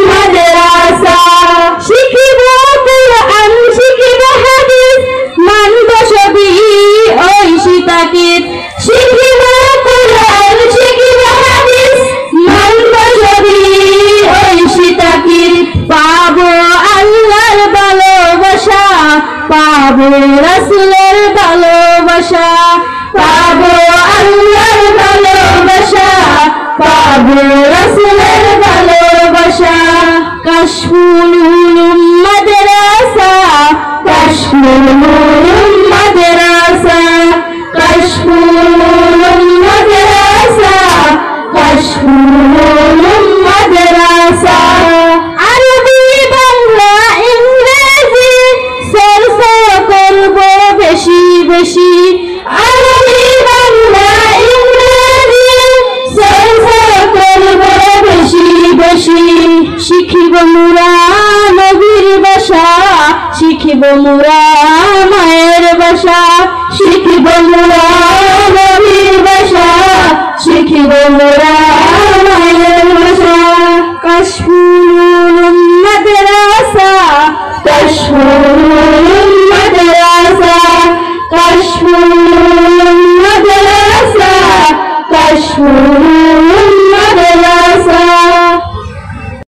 মাদ্রাসা শিখিব কুরআন শিখিব হাদিস মানব সবই ওই সীতাকিত শিখিব কুরআন শিখিব হাদিস মানব সবই ওই সীতাকিত পাবো আল্লাহর ভালোবাসা পাবো রাসূলের ভালোবাসা পাবো আল্লাহর ভালোবাসা পাবো রাসূলের ভালোবাসা কাশফুল উলুম মাদ্রাসা কাশফুল উলুম মাদ্রাসা কাশফুল উলুম মাদ্রাসা কাশফুল উলুম মাদ্রাসা আরবি বাংলা ইংরেজি চর্চা করব বেশি বেশি আরবি বাংলা ইংরেজি চর্চা করব বেশি বেশি শিখিব মোরা নবীর ভাষা শিখিব মোরা মায়ের ভাষা শিখিব মোরা নবীর ভাষা শিখিব মোরা মায়ের ভাষা কাশফুল উলুম মাদ্রাসা কাশফুল উলুম মাদ্রাসা কাশফুল উলুম মাদ্রাসা কাশফুল